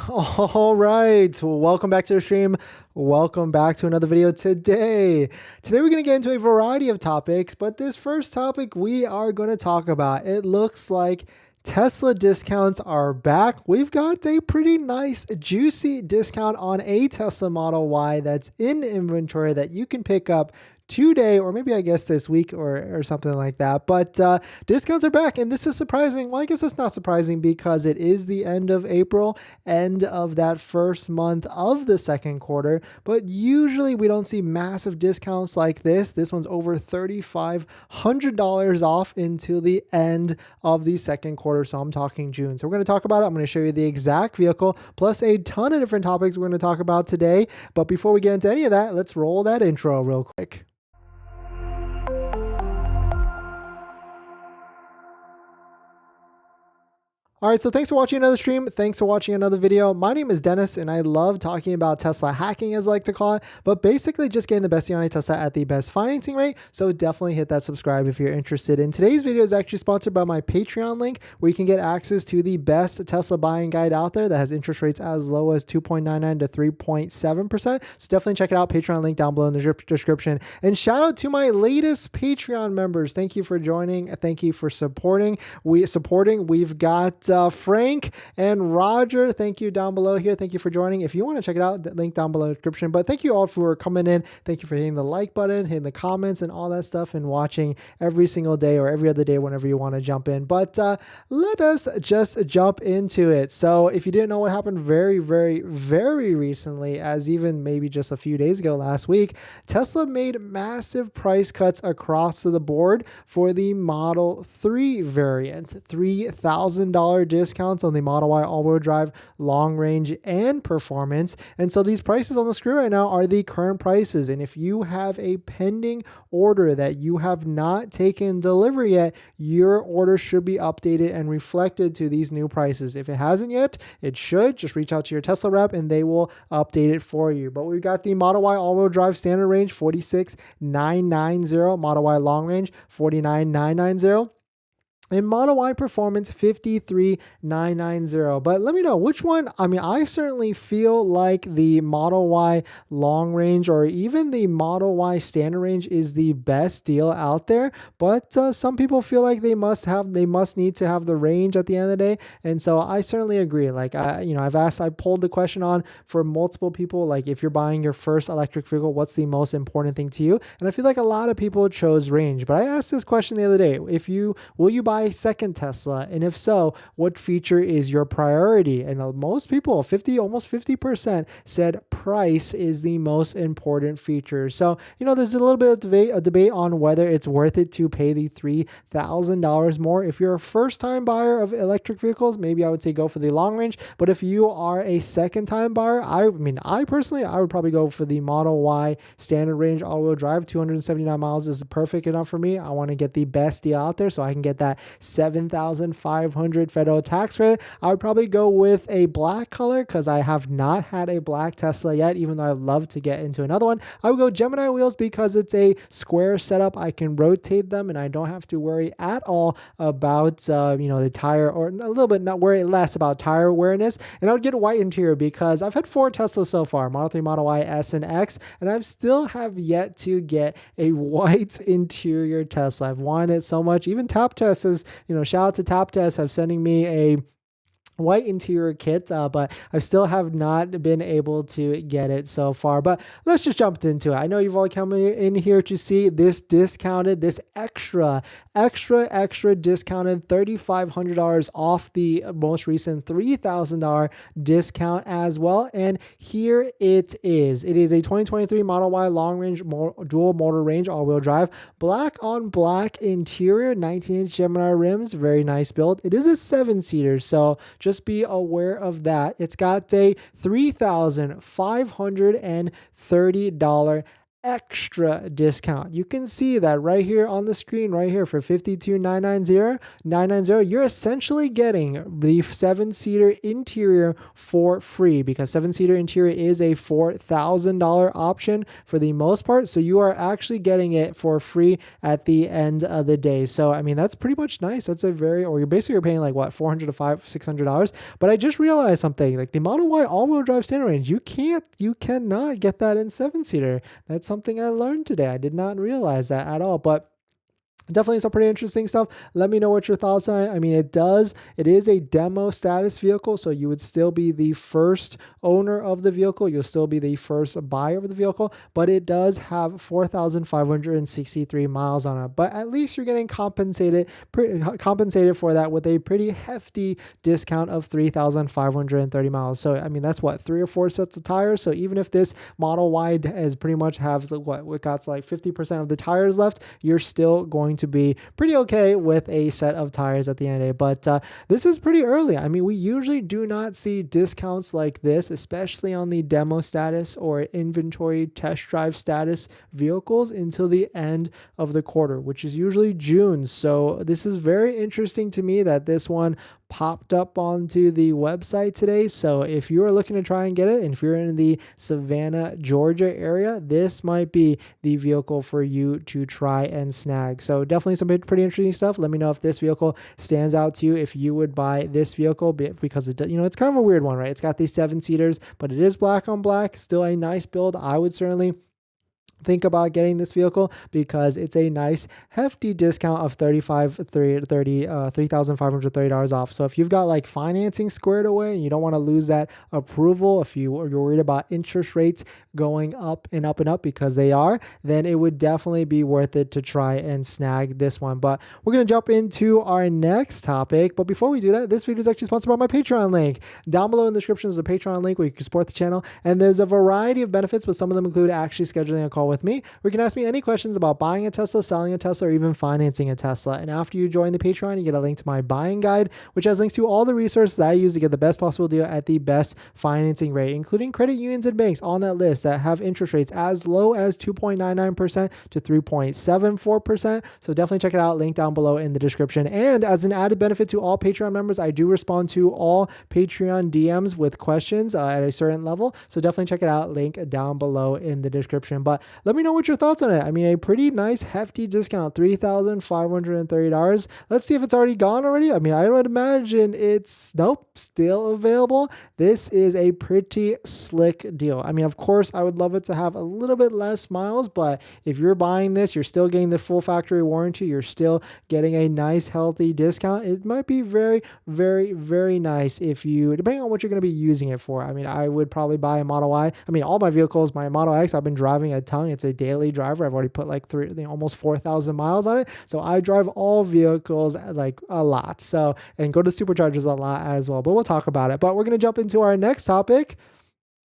All right, well, welcome back to the stream. Welcome back to another video today. Today we're going to get into a variety of topics, but this first topic we are going to talk about, it looks like Tesla discounts are back. We've got a pretty nice juicy discount on a Tesla Model Y that's in inventory that you can pick up today, or maybe I guess this week or something like that. But discounts are back, and this is surprising. Well, I guess it's not surprising because it is the end of April, end of that first month of the second quarter. But usually we don't see massive discounts like this. This one's over $3,500 off until the end of the second quarter. So I'm talking June. So we're going to talk about it. I'm going to show you the exact vehicle plus a ton of different topics we're going to talk about today. But before we get into any of that, let's roll that intro real quick. All right, so thanks for watching another stream. Thanks for watching another video. My name is Dennis, and I love talking about Tesla hacking, as I like to call it, but basically just getting the best deal on a Tesla at the best financing rate. So definitely hit that subscribe if you're interested. And today's video is actually sponsored by my Patreon link, where you can get access to the best Tesla buying guide out there that has interest rates as low as 2.99 to 3.7%. So definitely check it out. Patreon link down below in the description. And shout out to my latest Patreon members. Thank you for joining. Thank you for supporting. We've got Frank and Roger. Thank you down below here. Thank you for joining. If you want to check it out, the link down below in the description. But thank you all for coming in. Thank you for hitting the like button, hitting the comments and all that stuff, and watching every single day or every other day whenever you want to jump in. But let us just jump into it. So if you didn't know what happened very recently, as even maybe just a few days ago last week, Tesla made massive price cuts across the board for the Model 3 variant. $3,000 discounts on the Model Y all-wheel drive, long range, and performance. And so these prices on the screen right now are the current prices. And if you have a pending order that you have not taken delivery yet, your order should be updated and reflected to these new prices. If it hasn't yet, it should. Just reach out to your Tesla rep and they will update it for you. But we've got the Model Y all-wheel drive standard range, 46,990. Model Y long range, 49,990. And Model Y Performance, 53,990. But let me know which one. I mean, I certainly feel like the Model Y long range or even the Model Y standard range is the best deal out there. But some people feel like they must need to have the range at the end of the day. And so I certainly agree. Like I pulled the question on for multiple people. Like, if you're buying your first electric vehicle, what's the most important thing to you? And I feel like a lot of people chose range. But I asked this question the other day: will you buy a second Tesla, and if so, what feature is your priority? And most people, almost 50%, said price is the most important feature. So there's a little bit of debate on whether it's worth it to pay the $3,000 more. If you're a first-time buyer of electric vehicles, maybe I would say go for the long range. But if you are a second-time buyer, I personally would probably go for the Model Y standard range all-wheel drive. 279 miles is perfect enough for me. I want to get the best deal out there so I can get that $7,500 federal tax credit. I would probably go with a black color because I have not had a black Tesla yet, even though I'd love to get into another one. I would go Gemini wheels because it's a square setup. I can rotate them and I don't have to worry at all about the tire, or a little bit not worry less about tire awareness. And I would get a white interior because I've had 4 Teslas so far, Model 3, Model Y, S, and X, and I've still have yet to get a white interior Tesla. I've wanted it so much. Even Tap Test is, shout out to Tap Test of sending me a white interior kit, but I still have not been able to get it so far. But let's just jump into it. I know you've all come in here to see this discounted, this extra discounted $3,500 off the most recent $3,000 discount as well. And here it is. It is a 2023 Model Y long range dual motor range all-wheel drive, black on black interior, 19-inch Gemini rims, very nice build. It is a 7-seater, so just be aware of that. It's got a $3,530 extra discount. You can see that right here on the screen right here for $52,990, you're essentially getting the 7-seater interior for free, because 7-seater interior is a $4,000 option for the most part. So you are actually getting it for free at the end of the day. So, I mean, that's pretty much nice. That's a very, or you're paying like what, $400 to $600. But I just realized something, like the Model Y all-wheel drive standard range, you cannot get that in 7-seater. That's something I learned today. I did not realize that at all, but definitely some pretty interesting stuff. Let me know what your thoughts on it. I mean, it is a demo status vehicle, so you would still be the first owner of the vehicle. You'll still be the first buyer of the vehicle, but it does have 4,563 miles on it. But at least you're getting compensated for that with a pretty hefty discount of 3,530 miles. So, I mean, that's what, 3 or 4 sets of tires. So even if this Model Y is pretty much have what got like 50% of the tires left, you're still going to be pretty okay with a set of tires at the end of the day. But this is pretty early. I mean, we usually do not see discounts like this, especially on the demo status or inventory test drive status vehicles, until the end of the quarter, which is usually June. So this is very interesting to me that this one popped up onto the website today. So if you are looking to try and get it, and if you're in the Savannah, Georgia area, this might be the vehicle for you to try and snag. So definitely some pretty interesting stuff. Let me know if this vehicle stands out to you, if you would buy this vehicle, because it's kind of a weird one, right? It's got these 7-seaters, but it is black on black, still a nice build. I would certainly think about getting this vehicle because it's a nice hefty discount of $3,530 off. So if you've got like financing squared away and you don't want to lose that approval, if you're worried about interest rates going up and up and up, because they are, then it would definitely be worth it to try and snag this one. But we're going to jump into our next topic. But before we do that, this video is actually sponsored by my Patreon link. Down below in the description is a Patreon link where you can support the channel, and there's a variety of benefits, but some of them include actually scheduling a call with me, where you can ask me any questions about buying a Tesla, selling a Tesla, or even financing a Tesla. And after you join the Patreon, you get a link to my buying guide, which has links to all the resources that I use to get the best possible deal at the best financing rate, including credit unions and banks on that list that have interest rates as low as 2.99% to 3.74%. So definitely check it out. Link down below in the description. And as an added benefit to all Patreon members, I do respond to all Patreon DMs with questions at a certain level. So definitely check it out. Link down below in the description. But let me know what your thoughts on it. I mean, a pretty nice hefty discount, $3,530. Let's see if it's already gone already. I mean, I would imagine it's, nope, still available. This is a pretty slick deal. I mean, of course, I would love it to have a little bit less miles, but if you're buying this, you're still getting the full factory warranty. You're still getting a nice healthy discount. It might be very, very, very nice if you, depending on what you're going to be using it for. I mean, I would probably buy a Model Y. I mean, all my vehicles, my Model X, I've been driving a ton. It's a daily driver. I've already put like almost 4,000 miles on it. So I drive all vehicles like a lot. So, and go to superchargers a lot as well, but we'll talk about it. But we're going to jump into our next topic.